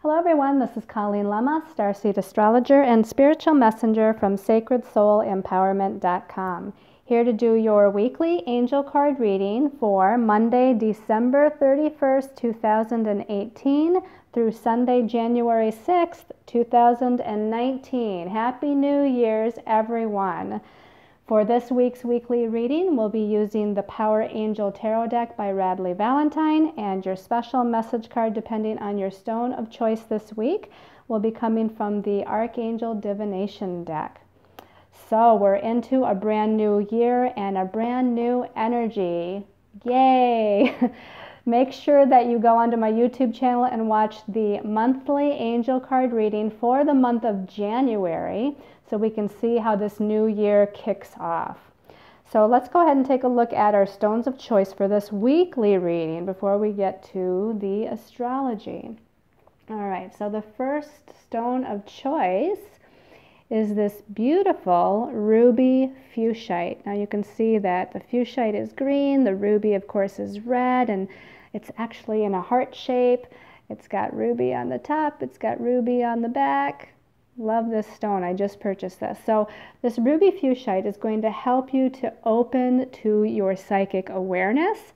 Hello everyone, this is Colleen Lemma, Starseed Astrologer and Spiritual Messenger from SacredSoulEmpowerment.com. Here to do your weekly angel card reading for Monday, December 31st, 2018 through Sunday, January 6th, 2019. Happy New Year's, everyone. For this week's weekly reading, we'll be using the Power Angel Tarot deck by Radley Valentine, and your special message card, depending on your stone of choice this week, will be coming from the Archangel Divination deck. So we're into a brand new year and a brand new energy. Yay! Make sure that you go onto my YouTube channel and watch the monthly angel card reading for the month of January so we can see how this new year kicks off. So let's go ahead and take a look at our stones of choice for this weekly reading before we get to the astrology. All right, so the first stone of choice is this beautiful ruby fuchsite. Now you can see that the fuchsite is green, the ruby of course is red, and it's actually in a heart shape. It's got ruby on the top, it's got ruby on the back. Love this stone, I just purchased this. So this ruby fuchsite is going to help you to open to your psychic awareness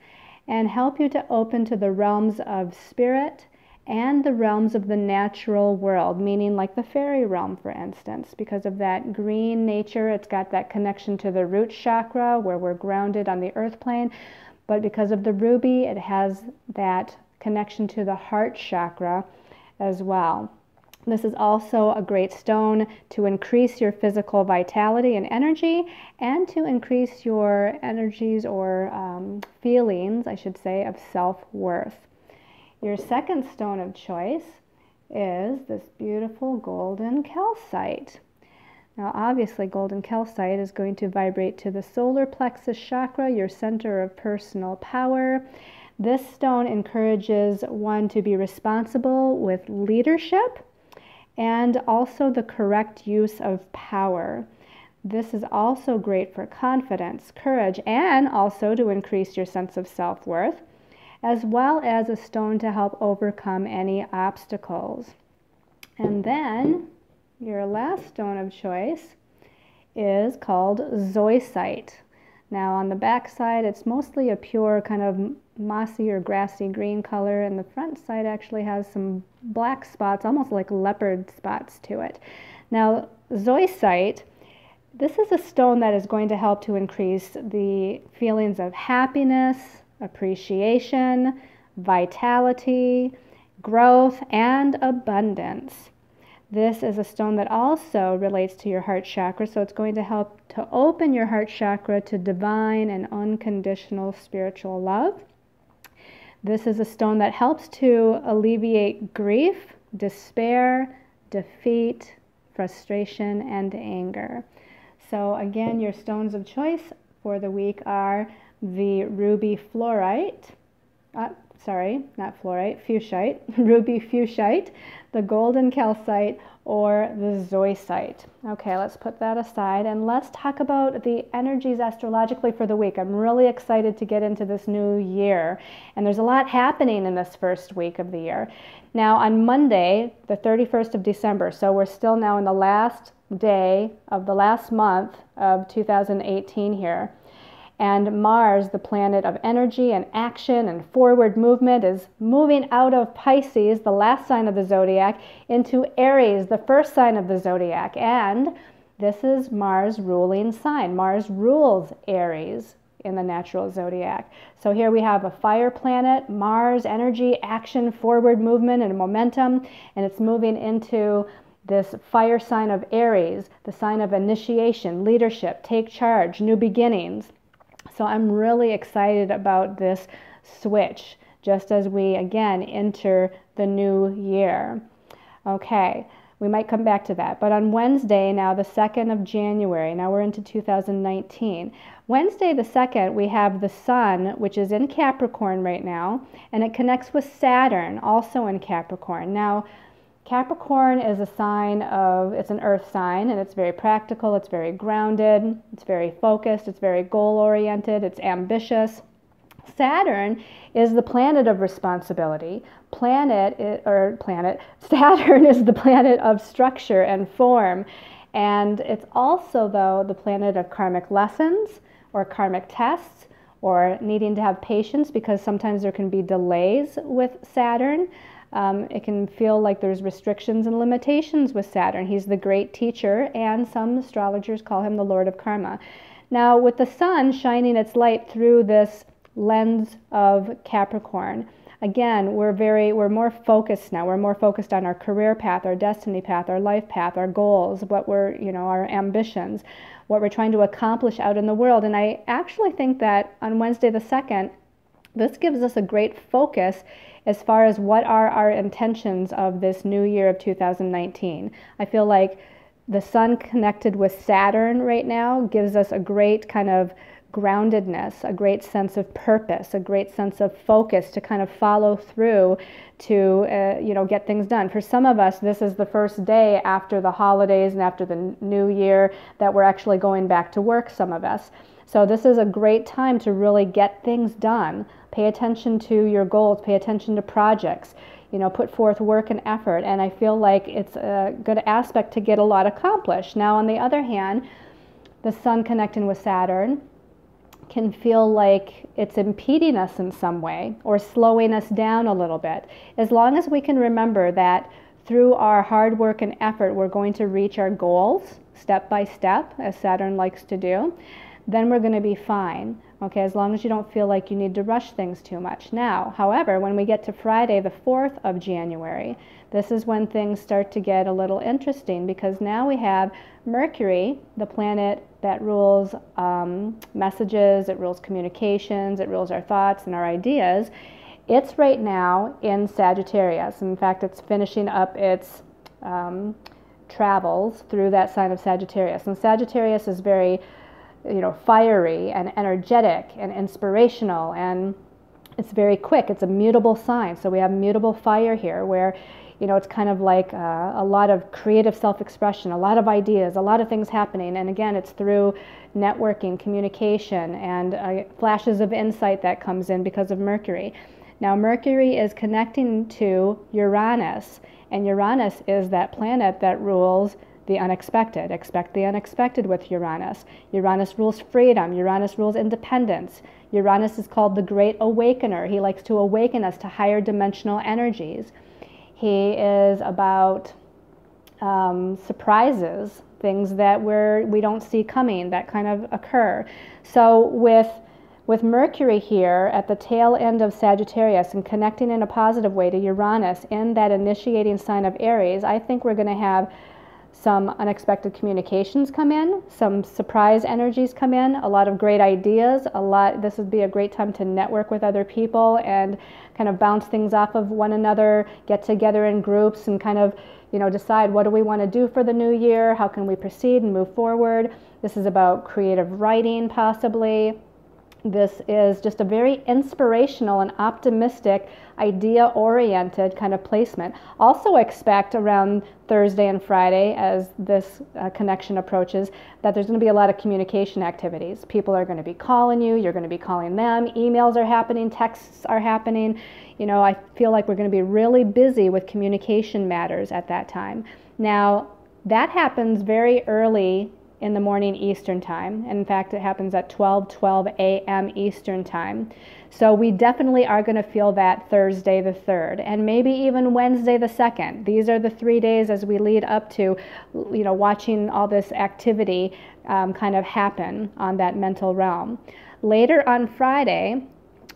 and help you to open to the realms of spirit and the realms of the natural world, meaning like the fairy realm, for instance. Because of that green nature, it's got that connection to the root chakra where we're grounded on the earth plane. But because of the ruby, it has that connection to the heart chakra as well. This is also a great stone to increase your physical vitality and energy, and to increase your energies or feelings, I should say, of self-worth. Your second stone of choice is this beautiful golden calcite. Now obviously golden calcite is going to vibrate to the solar plexus chakra, your center of personal power. This stone encourages one to be responsible with leadership and also the correct use of power. This is also great for confidence, courage, and also to increase your sense of self-worth, as well as a stone to help overcome any obstacles. And then your last stone of choice is called zoisite. Now on the back side, it's mostly a pure kind of mossy or grassy green color, and the front side actually has some black spots, almost like leopard spots to it. Now zoisite, this is a stone that is going to help to increase the feelings of happiness, appreciation, vitality, growth, and abundance. This is a stone that also relates to your heart chakra, so it's going to help to open your heart chakra to divine and unconditional spiritual love. This is a stone that helps to alleviate grief, despair, defeat, frustration, and anger. So again, your stones of choice for the week are the ruby fluorite, fuchsite, ruby fuchsite, the golden calcite, or the zoisite. Okay, let's put that aside and let's talk about the energies astrologically for the week. I'm really excited to get into this new year, and there's a lot happening in this first week of the year. Now on Monday, the 31st of December, so we're still now in the last day of the last month of 2018 here. And Mars, the planet of energy and action and forward movement, is moving out of Pisces, the last sign of the zodiac, into Aries, the first sign of the zodiac. And this is Mars' ruling sign. Mars rules Aries in the natural zodiac. So here we have a fire planet, Mars, energy, action, forward movement, and momentum, and it's moving into this fire sign of Aries, the sign of initiation, leadership, take charge, new beginnings. So I'm really excited about this switch, just as we again enter the new year. Okay, we might come back to that. But on Wednesday, now the 2nd of January, now we're into 2019. Wednesday the 2nd, we have the Sun, which is in Capricorn right now, and it connects with Saturn, also in Capricorn. Now, Capricorn is a sign of, it's an earth sign, and it's very practical, it's very grounded, it's very focused, it's very goal-oriented, it's ambitious. Saturn is the planet of responsibility. Saturn is the planet of structure and form. And it's also, though, the planet of karmic lessons or karmic tests, or needing to have patience, because sometimes there can be delays with Saturn. It can feel like there's restrictions and limitations with Saturn. He's the great teacher, and some astrologers call him the Lord of Karma. Now, with the sun shining its light through this lens of Capricorn, again, we're more focused now. We're more focused on our career path, our destiny path, our life path, our goals, our ambitions, what we're trying to accomplish out in the world. And I actually think that on Wednesday the 2nd, this gives us a great focus as far as what are our intentions of this new year of 2019. I feel like the sun connected with Saturn right now gives us a great kind of groundedness, a great sense of purpose, a great sense of focus to kind of follow through to get things done. For some of us, this is the first day after the holidays and after the new year that we're actually going back to work, some of us. So this is a great time to really get things done. Pay attention to your goals, pay attention to projects, put forth work and effort. And I feel like it's a good aspect to get a lot accomplished. Now, on the other hand, the sun connecting with Saturn can feel like it's impeding us in some way or slowing us down a little bit. As long as we can remember that through our hard work and effort, we're going to reach our goals step by step, as Saturn likes to do, then we're going to be fine. Okay, as long as you don't feel like you need to rush things too much. Now, however, when we get to Friday, the 4th of January, this is when things start to get a little interesting, because now we have Mercury, the planet that rules messages, it rules communications, it rules our thoughts and our ideas. It's right now in Sagittarius. In fact, it's finishing up its travels through that sign of Sagittarius. And Sagittarius is very fiery and energetic and inspirational, and it's very quick. It's a mutable sign. So we have mutable fire here, where it's kind of like a lot of creative self-expression, a lot of ideas, a lot of things happening. And again, it's through networking, communication, and flashes of insight that comes in because of Mercury. Now, Mercury is connecting to Uranus, and Uranus is that planet that rules the unexpected. Expect the unexpected with Uranus. Uranus rules freedom. Uranus rules independence. Uranus is called the Great Awakener. He likes to awaken us to higher dimensional energies. He is about surprises, things that we don't see coming, that kind of occur. So with Mercury here at the tail end of Sagittarius and connecting in a positive way to Uranus in that initiating sign of Aries, I think we're going to have some unexpected communications come in, some surprise energies come in, a lot of great ideas, this would be a great time to network with other people and kind of bounce things off of one another, get together in groups and kind of, decide what do we want to do for the new year, how can we proceed and move forward. This is about creative writing possibly. This is just a very inspirational and optimistic, idea-oriented kind of placement. Also expect around Thursday and Friday, as this connection approaches, that there's going to be a lot of communication activities. People are going to be calling you, you're going to be calling them, emails are happening, texts are happening. I feel like we're going to be really busy with communication matters at that time. Now, that happens very early in the morning Eastern time. In fact, it happens at 12 a.m. Eastern time. So we definitely are going to feel that Thursday the 3rd, and maybe even Wednesday the 2nd. These are the 3 days as we lead up to, watching all this activity kind of happen on that mental realm. Later on Friday,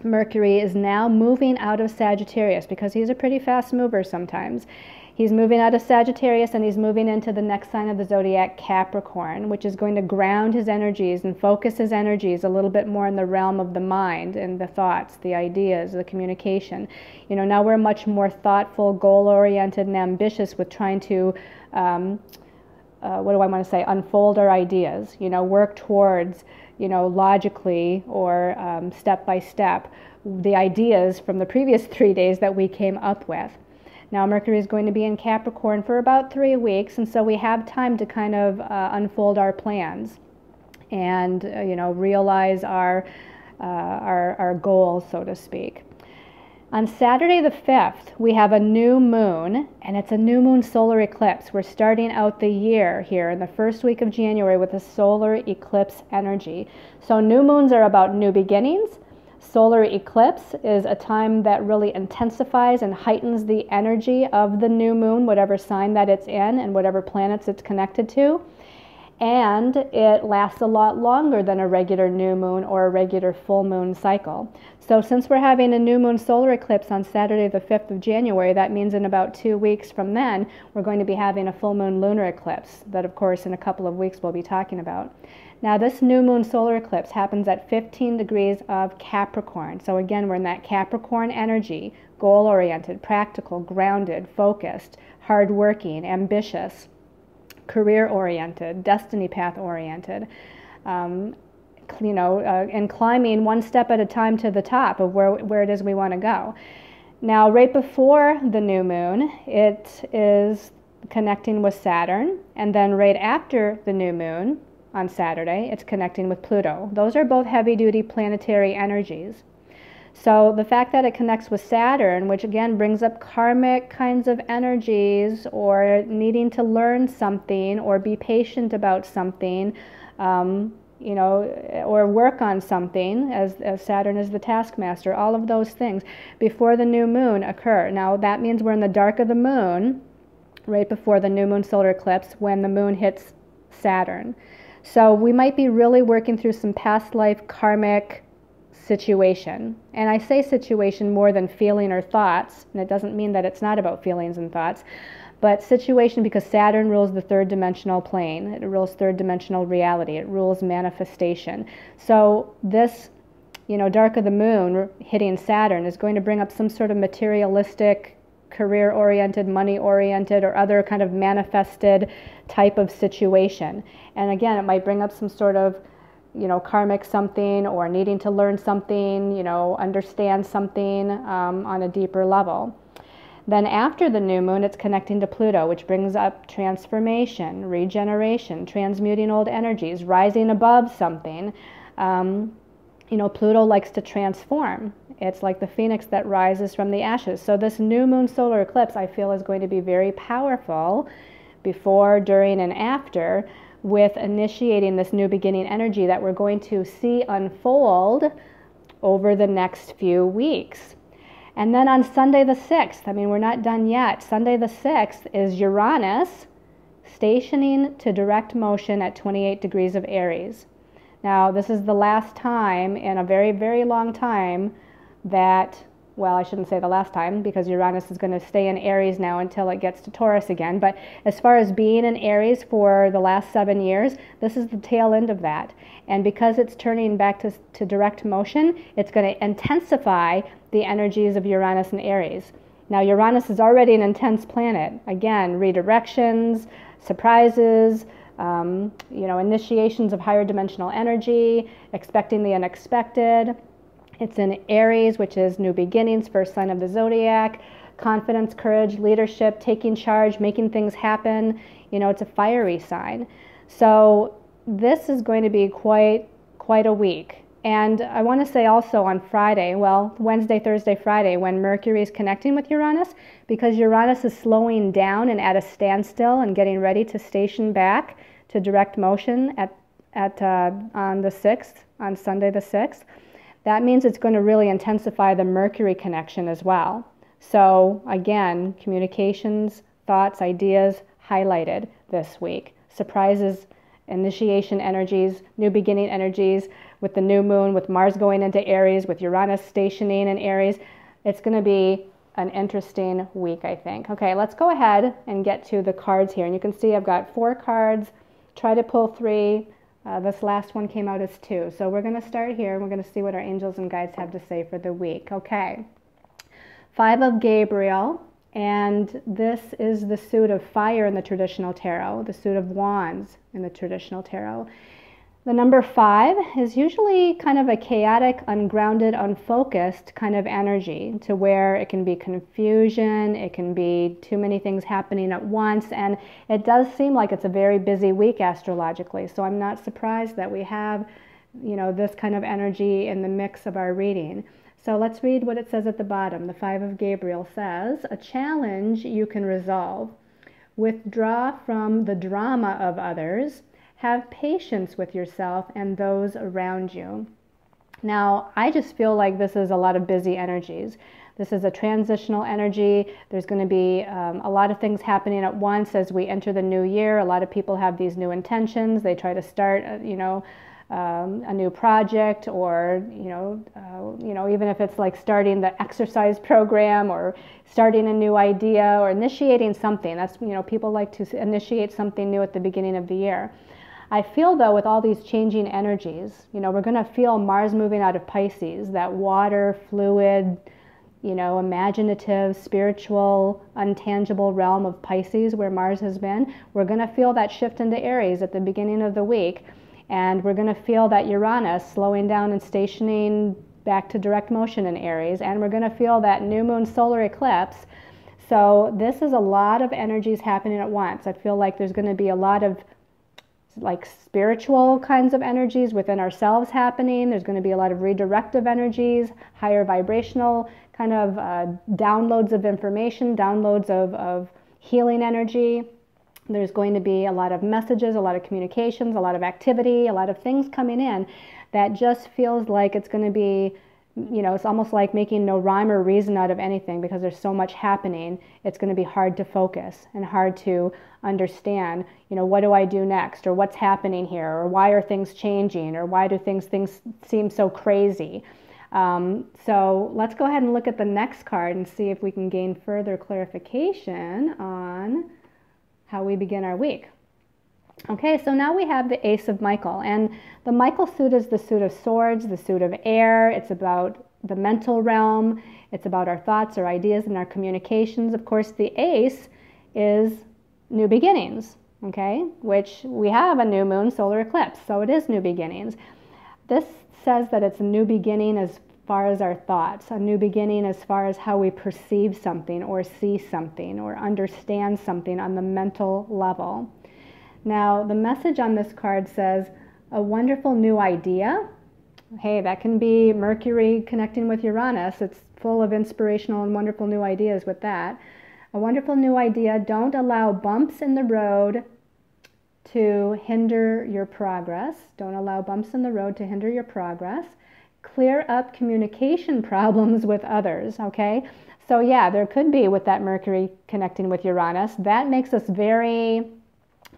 Mercury is now moving out of Sagittarius, because he's a pretty fast mover sometimes. He's moving out of Sagittarius and he's moving into the next sign of the zodiac, Capricorn, which is going to ground his energies and focus his energies a little bit more in the realm of the mind and the thoughts, the ideas, the communication. Now we're much more thoughtful, goal-oriented, and ambitious with trying to, unfold our ideas, work towards, logically or step by step, the ideas from the previous 3 days that we came up with. Now, Mercury is going to be in Capricorn for about 3 weeks, and so we have time to kind of unfold our plans and, realize our our goals, so to speak. On Saturday the 5th, we have a new moon, and it's a new moon solar eclipse. We're starting out the year here in the first week of January with a solar eclipse energy. So new moons are about new beginnings. Solar eclipse is a time that really intensifies and heightens the energy of the new moon, whatever sign that it's in and whatever planets it's connected to. And it lasts a lot longer than a regular new moon or a regular full moon cycle. So since we're having a new moon solar eclipse on Saturday the 5th of January, that means in about 2 weeks from then, we're going to be having a full moon lunar eclipse that, of course, in a couple of weeks we'll be talking about. Now, this new moon solar eclipse happens at 15 degrees of Capricorn. So again, we're in that Capricorn energy, goal-oriented, practical, grounded, focused, hardworking, ambitious, career-oriented, destiny path-oriented, and climbing one step at a time to the top of where it is we want to go. Now, right before the new moon, it is connecting with Saturn, and then right after the new moon on Saturday, it's connecting with Pluto. Those are both heavy-duty planetary energies. So the fact that it connects with Saturn, which again brings up karmic kinds of energies, or needing to learn something or be patient about something, or work on something, as Saturn is the taskmaster, all of those things before the new moon occur. Now that means we're in the dark of the moon right before the new moon solar eclipse when the moon hits Saturn. So we might be really working through some past life karmic situation. And I say situation more than feeling or thoughts, and it doesn't mean that it's not about feelings and thoughts, but situation because Saturn rules the third dimensional plane. It rules third dimensional reality. It rules manifestation. So this, dark of the moon hitting Saturn is going to bring up some sort of materialistic, career-oriented, money-oriented, or other kind of manifested type of situation. And again, it might bring up some sort of karmic something, or needing to learn something, understand something on a deeper level. Then after the new moon, it's connecting to Pluto, which brings up transformation, regeneration, transmuting old energies, rising above something. Pluto likes to transform. It's like the phoenix that rises from the ashes. So this new moon solar eclipse, I feel, is going to be very powerful before, during, and after, with initiating this new beginning energy that we're going to see unfold over the next few weeks. And then on Sunday the 6th, we're not done yet. Sunday the 6th is Uranus stationing to direct motion at 28 degrees of Aries. Now, this is the last time in a very, very long time that, well, I shouldn't say the last time, because Uranus is going to stay in Aries now until it gets to Taurus again. But as far as being in Aries for the last 7 years, this is the tail end of that. And because it's turning back to direct motion, it's going to intensify the energies of Uranus and Aries. Now, Uranus is already an intense planet. Again, redirections, surprises, initiations of higher dimensional energy, expecting the unexpected. It's in Aries, which is new beginnings, first sign of the zodiac, confidence, courage, leadership, taking charge, making things happen. It's a fiery sign. So this is going to be quite a week. And I want to say also on Friday, Wednesday, Thursday, Friday, when Mercury is connecting with Uranus, because Uranus is slowing down and at a standstill and getting ready to station back to direct motion on the 6th, on Sunday the 6th. That means it's going to really intensify the Mercury connection as well. So again, communications, thoughts, ideas highlighted this week. Surprises, initiation energies, new beginning energies with the new moon, with Mars going into Aries, with Uranus stationing in Aries. It's going to be an interesting week, I think. Okay, let's go ahead and get to the cards here. And you can see I've got 4 cards. Try to pull 3. This last one came out as 2. So we're going to start here, and we're going to see what our angels and guides have to say for the week. Okay. 5 of Gabriel, and this is the suit of fire in the traditional tarot, the suit of wands in the traditional tarot. The number 5 is usually kind of a chaotic, ungrounded, unfocused kind of energy, to where it can be confusion, it can be too many things happening at once, and it does seem like it's a very busy week astrologically. So I'm not surprised that we have you know, this kind of energy in the mix of our reading. So let's read what it says at the bottom. The Five of Gabriel says, a challenge you can resolve. Withdraw from the drama of others. Have patience with yourself and those around you. Now, I just feel like this is a lot of busy energies. This is a transitional energy. There's going to be a lot of things happening at once as we enter the new year. A lot of people have these new intentions. They try to start, a new project, or even if it's like starting the exercise program or starting a new idea or initiating something. That's, people like to initiate something new at the beginning of the year. I feel, though, with all these changing energies, we're going to feel Mars moving out of Pisces, that water, fluid, imaginative, spiritual, untangible realm of Pisces where Mars has been. We're going to feel that shift into Aries at the beginning of the week. And we're going to feel that Uranus slowing down and stationing back to direct motion in Aries. And we're going to feel that new moon solar eclipse. So this is a lot of energies happening at once. I feel like there's going to be a lot of like spiritual kinds of energies within ourselves happening. There's going to be a lot of redirective energies, higher vibrational kind of downloads of information, downloads of healing energy. There's going to be a lot of messages, a lot of communications, a lot of activity, a lot of things coming in that just feels like it's going to be, it's almost like making no rhyme or reason out of anything, because there's so much happening. It's going to be hard to focus and hard to understand, what do I do next, or what's happening here, or why are things changing, or why do things seem so crazy. So let's go ahead and look at the next card and see if we can gain further clarification on how we begin our week. Okay, so now we have the Ace of Michael, and the Michael suit is the suit of swords, the suit of air. It's about the mental realm. It's about our thoughts, our ideas, and our communications. Of course, the Ace is new beginnings, okay, which we have a new moon solar eclipse, so it is new beginnings. This says that it's a new beginning as far as our thoughts, a new beginning as far as how we perceive something or see something or understand something on the mental level. Now, the message on this card says, a wonderful new idea. Hey, that can be Mercury connecting with Uranus. It's full of inspirational and wonderful new ideas with that. A wonderful new idea. Don't allow bumps in the road to hinder your progress. Don't allow bumps in the road to hinder your progress. Clear up communication problems with others, okay? So yeah, there could be, with that Mercury connecting with Uranus, that makes us very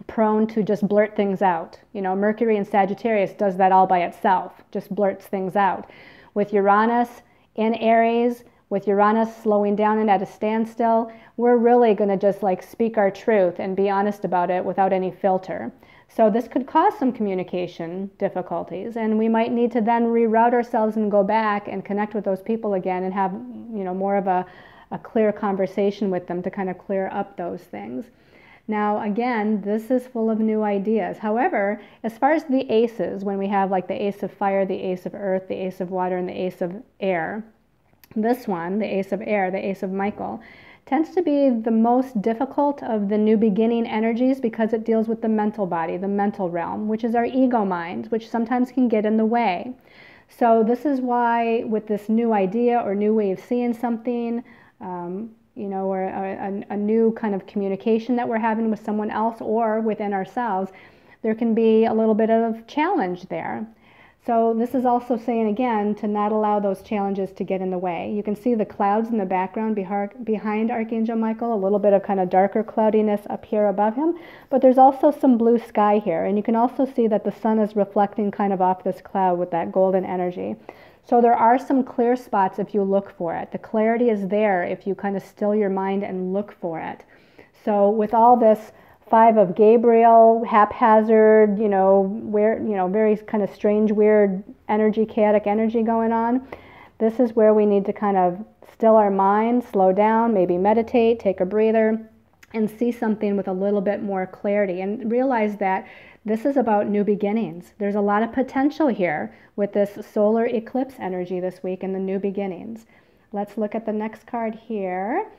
prone to just blurt things out. Mercury in Sagittarius does that all by itself, just blurts things out. With Uranus in Aries, with Uranus slowing down and at a standstill, we're really going to just like speak our truth and be honest about it without any filter. So this could cause some communication difficulties, and we might need to then reroute ourselves and go back and connect with those people again and have, more of a clear conversation with them to kind of clear up those things. Now, again, this is full of new ideas. However, as far as the aces, when we have like the ace of fire, the ace of earth, the ace of water, and the ace of air, this one, the ace of air, the ace of Michael, tends to be the most difficult of the new beginning energies because it deals with the mental body, the mental realm, which is our ego mind, which sometimes can get in the way. So this is why with this new idea or new way of seeing something, or a new kind of communication that we're having with someone else or within ourselves, there can be a little bit of challenge there. So this is also saying, again, to not allow those challenges to get in the way. You can see the clouds in the background behind Archangel Michael, a little bit of kind of darker cloudiness up here above him, but there's also some blue sky here, and you can also see that the sun is reflecting kind of off this cloud with that golden energy. So there are some clear spots if you look for it. The clarity is there if you kind of still your mind and look for it. So with all this Five of Gabriel, haphazard, very kind of strange, weird energy, chaotic energy going on, this is where we need to kind of still our mind, slow down, maybe meditate, take a breather, and see something with a little bit more clarity, and realize that this is about new beginnings. There's a lot of potential here with this solar eclipse energy this week and the new beginnings. Let's look at the next card here.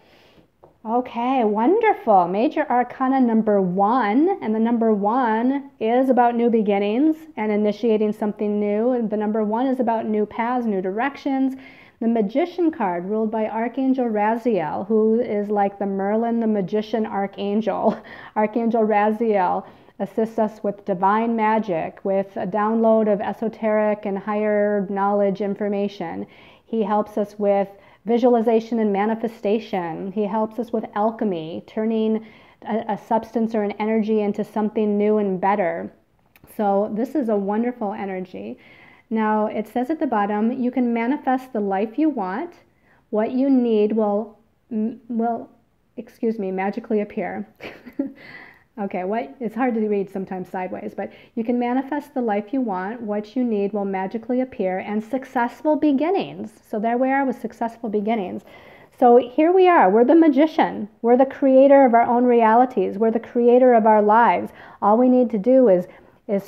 Okay, wonderful. Major Arcana number 1, and the number 1 is about new beginnings and initiating something new. And the number 1 is about new paths, new directions. The Magician card, ruled by Archangel Raziel, who is like the Merlin the Magician Archangel. Archangel Raziel assists us with divine magic, with a download of esoteric and higher knowledge information. He helps us with visualization and manifestation. He helps us with alchemy, turning a substance or an energy into something new and better. So this is a wonderful energy. Now it says at the bottom, you can manifest the life you want. What you need will magically appear. Okay, it's hard to read sometimes sideways, but you can manifest the life you want. What you need will magically appear, and successful beginnings. So there we are with successful beginnings. So here we are. We're the magician. We're the creator of our own realities. We're the creator of our lives. All we need to do is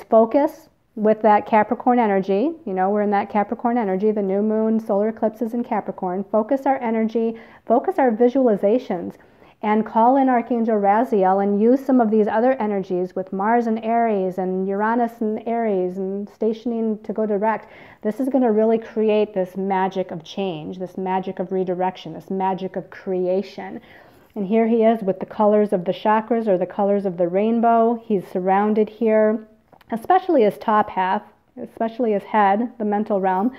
focus with that Capricorn energy. You know, we're in that Capricorn energy. The new moon solar eclipse is in Capricorn. Focus our energy, focus our visualizations, and call in Archangel Raziel and use some of these other energies with Mars and Aries and Uranus and Aries and stationing to go direct. This is going to really create this magic of change, this magic of redirection, this magic of creation. And here he is with the colors of the chakras, or the colors of the rainbow. He's surrounded here, especially his top half, especially his head, the mental realm,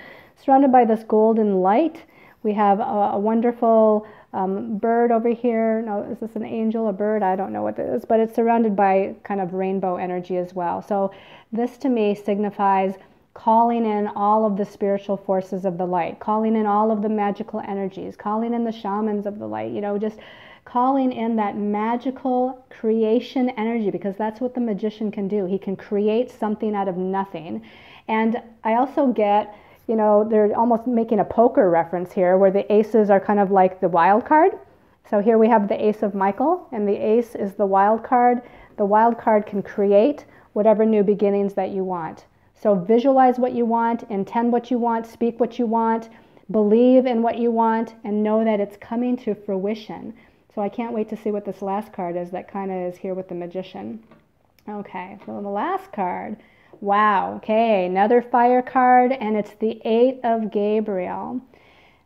surrounded by this golden light. We have a wonderful bird over here. No, is this an angel, a bird? I don't know what this is, but it's surrounded by kind of rainbow energy as well. So this to me signifies calling in all of the spiritual forces of the light, calling in all of the magical energies, calling in the shamans of the light, you know, just calling in that magical creation energy, because that's what the magician can do. He can create something out of nothing. And I also get, you know, they're almost making a poker reference here, where the aces are kind of like the wild card. So here we have the ace of Michael, and the ace is the wild card. The wild card can create whatever new beginnings that you want. So visualize what you want, intend what you want, speak what you want, believe in what you want, and know that it's coming to fruition. So I can't wait to see what this last card is that kind of is here with the magician. Okay, so the last card. Wow, okay, another fire card, and it's the 8 of Gabriel.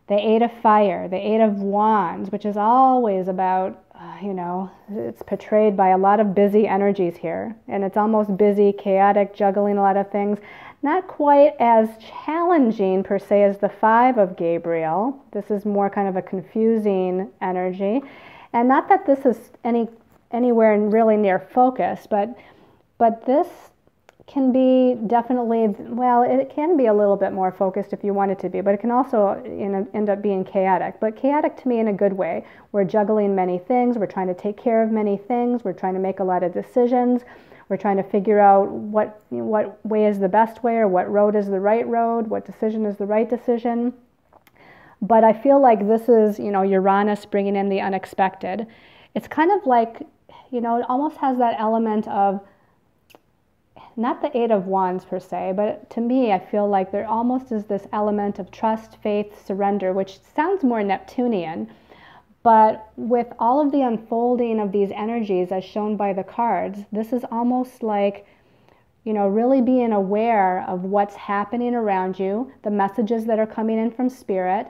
The 8 of fire, the 8 of wands, which is always about, you know, it's portrayed by a lot of busy energies here. And it's almost busy, chaotic, juggling a lot of things. Not quite as challenging per se as the 5 of Gabriel. This is more kind of a confusing energy. And not that this is anywhere really near focus, but this can be definitely, well, it can be a little bit more focused if you want it to be, but it can also end up being chaotic. But chaotic to me in a good way. We're juggling many things. We're trying to take care of many things. We're trying to make a lot of decisions. We're trying to figure out what way is the best way, or what road is the right road, what decision is the right decision. But I feel like this is, you know, Uranus bringing in the unexpected. It's kind of like, you know, it almost has that element of, not the 8 of wands per se, but to me, I feel like there almost is this element of trust, faith, surrender, which sounds more Neptunian. But with all of the unfolding of these energies as shown by the cards, this is almost like, you know, really being aware of what's happening around you, the messages that are coming in from spirit,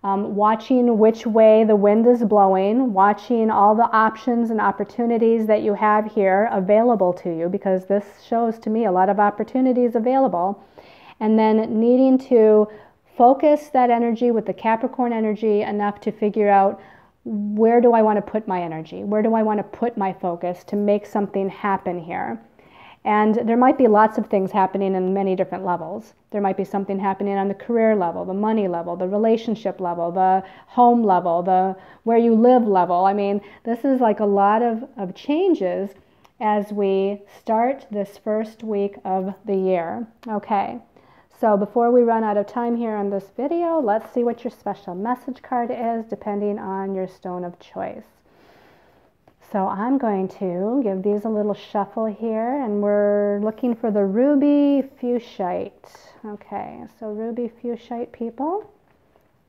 watching which way the wind is blowing, watching all the options and opportunities that you have here available to you, because this shows to me a lot of opportunities available, and then needing to focus that energy with the Capricorn energy enough to figure out, where do I want to put my energy? Where do I want to put my focus to make something happen here? And there might be lots of things happening in many different levels. There might be something happening on the career level, the money level, the relationship level, the home level, the where you live level. I mean, this is like a lot of changes as we start this first week of the year. Okay, so before we run out of time here on this video, let's see what your special message card is, depending on your stone of choice. So I'm going to give these a little shuffle here, and we're looking for the ruby fuchsite. Okay, so ruby fuchsite people.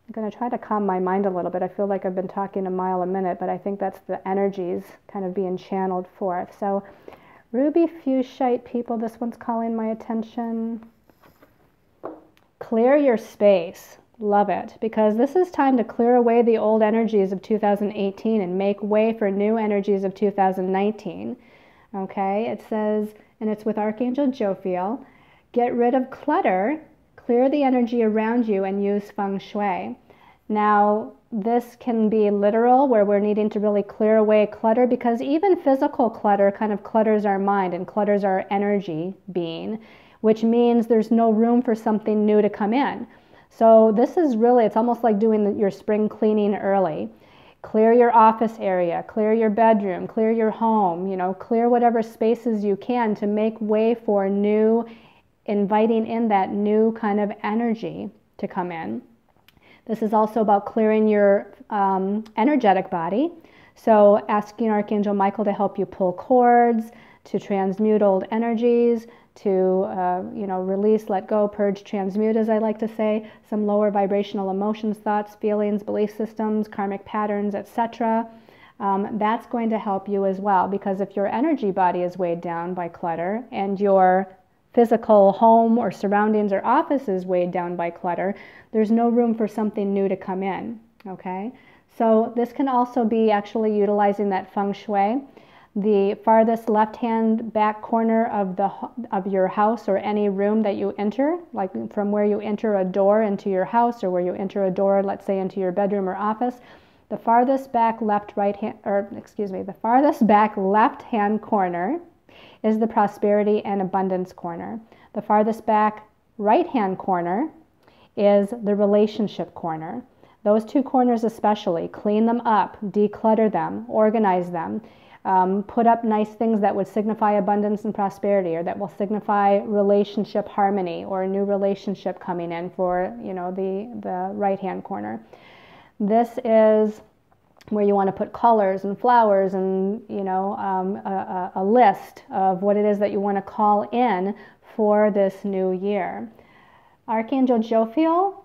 I'm going to try to calm my mind a little bit. I feel like I've been talking a mile a minute, but I think that's the energies kind of being channeled forth. So ruby fuchsite people, this one's calling my attention. Clear your space. Love it. Because this is time to clear away the old energies of 2018 and make way for new energies of 2019. Okay, it says, and it's with Archangel Jophiel, get rid of clutter, clear the energy around you, and use feng shui. Now, this can be literal, where we're needing to really clear away clutter, because even physical clutter kind of clutters our mind and clutters our energy being, which means there's no room for something new to come in. So this is really, it's almost like doing your spring cleaning early. Clear your office area, clear your bedroom, clear your home, you know, clear whatever spaces you can to make way for new, inviting in that new kind of energy to come in. This is also about clearing your energetic body. So asking Archangel Michael to help you pull cords, to transmute old energies, to release, let go, purge, transmute, as I like to say, some lower vibrational emotions, thoughts, feelings, belief systems, karmic patterns, etc. That's going to help you as well, because if your energy body is weighed down by clutter and your physical home or surroundings or office is weighed down by clutter, there's no room for something new to come in, okay? So this can also be actually utilizing that feng shui. The farthest left-hand back corner of your house or any room that you enter, like from where you enter a door into your house or where you enter a door, let's say, into your bedroom or office, the farthest back the farthest back left-hand corner is the prosperity and abundance corner. The farthest back right-hand corner is the relationship corner. Those two corners especially, clean them up, declutter them, organize them, put up nice things that would signify abundance and prosperity, or that will signify relationship harmony or a new relationship coming in for, you know, the right-hand corner. This is where you want to put colors and flowers and, you know, a list of what it is that you want to call in for this new year. Archangel Jophiel,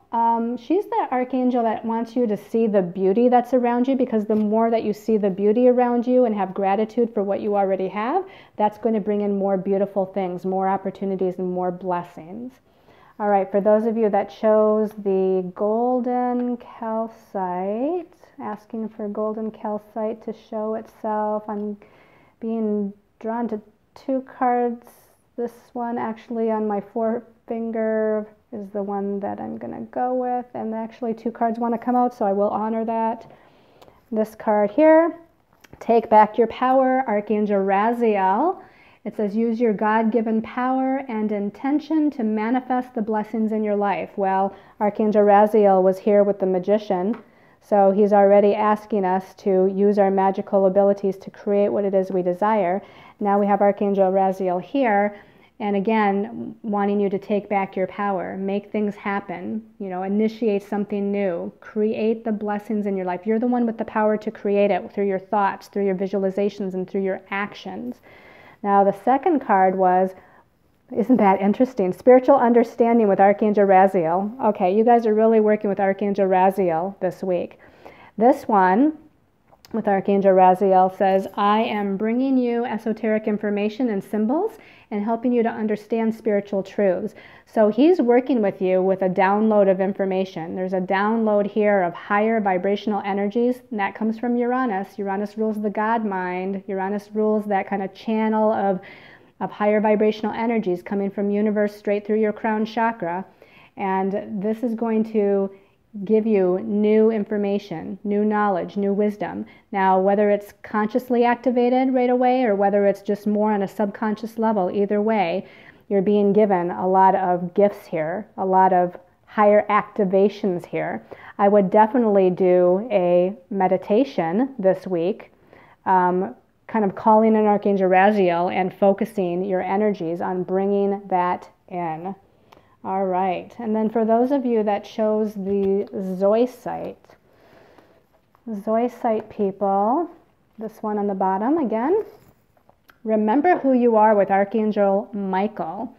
she's the archangel that wants you to see the beauty that's around you, because the more that you see the beauty around you and have gratitude for what you already have, that's going to bring in more beautiful things, more opportunities, and more blessings. All right, for those of you that chose the golden calcite, asking for golden calcite to show itself, I'm being drawn to two cards. This one actually on my forefinger is the one that I'm going to go with, and actually two cards want to come out, so I will honor that. This card here, take back your power, Archangel Raziel. It says, use your God-given power and intention to manifest the blessings in your life. Well, Archangel Raziel was here with the Magician, so he's already asking us to use our magical abilities to create what it is we desire. Now we have Archangel Raziel here, and again, wanting you to take back your power, make things happen, you know, initiate something new, create the blessings in your life. You're the one with the power to create it through your thoughts, through your visualizations, and through your actions. Now, the second card was, isn't that interesting? Spiritual understanding with Archangel Raziel. Okay, you guys are really working with Archangel Raziel this week. This one with Archangel Raziel says, I am bringing you esoteric information and symbols and helping you to understand spiritual truths. So he's working with you with a download of information. There's a download here of higher vibrational energies, and that comes from Uranus. Uranus rules the God mind. Uranus rules that kind of channel of higher vibrational energies coming from universe straight through your crown chakra. And this is going to give you new information, new knowledge, new wisdom. Now, whether it's consciously activated right away or whether it's just more on a subconscious level, either way, you're being given a lot of gifts here, a lot of higher activations here. I would definitely do a meditation this week, kind of calling in Archangel Raziel and focusing your energies on bringing that in. All right, and then for those of you that chose the zoisite people, this one on the bottom again, remember who you are with Archangel Michael,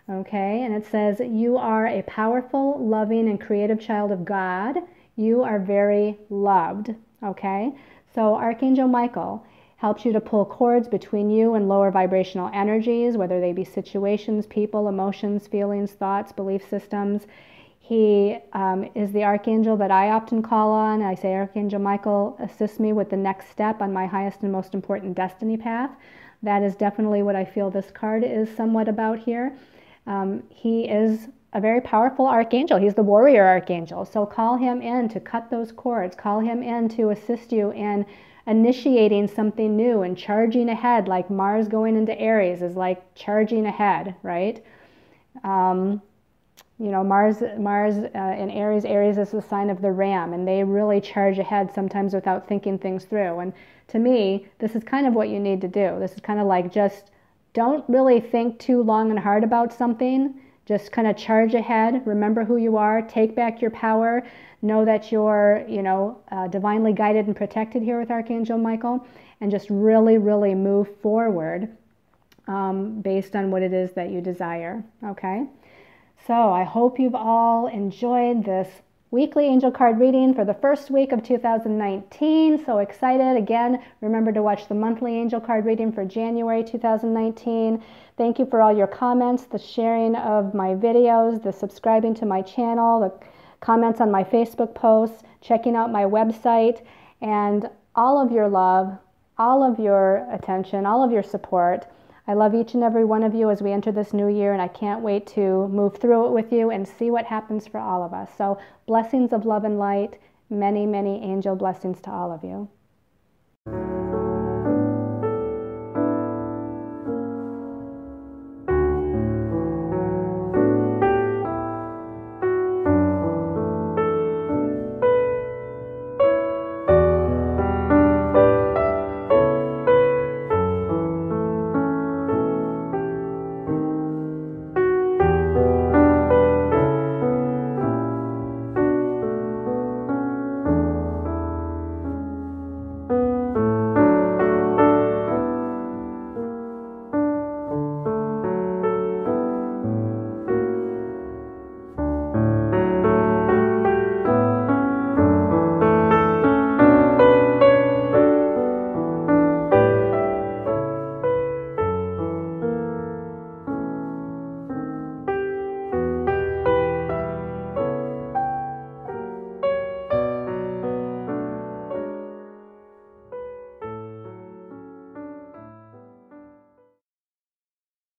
okay? And it says, you are a powerful, loving, and creative child of God. You are very loved, okay? So Archangel Michael helps you to pull cords between you and lower vibrational energies, whether they be situations, people, emotions, feelings, thoughts, belief systems. He is the archangel that I often call on. I say, Archangel Michael, assist me with the next step on my highest and most important destiny path. That is definitely what I feel this card is somewhat about here. He is a very powerful archangel. He's the warrior archangel. So call him in to cut those cords. Call him in to assist you in initiating something new and charging ahead, like Mars going into Aries is like charging ahead, right? You know, Mars in Aries, Aries is the sign of the ram, and they really charge ahead sometimes without thinking things through. And to me, this is kind of what you need to do. This is kind of like, just don't really think too long and hard about something. Just kind of charge ahead. Remember who you are. Take back your power. Know that you're, you know, divinely guided and protected here with Archangel Michael, and just really, really move forward based on what it is that you desire. Okay? So I hope you've all enjoyed this weekly angel card reading for the first week of 2019. So excited. Again, remember to watch the monthly angel card reading for January 2019. Thank you for all your comments, the sharing of my videos, the subscribing to my channel, the comments on my Facebook posts, checking out my website, and all of your love, all of your attention, all of your support. I love each and every one of you as we enter this new year, and I can't wait to move through it with you and see what happens for all of us. So blessings of love and light, many, many angel blessings to all of you.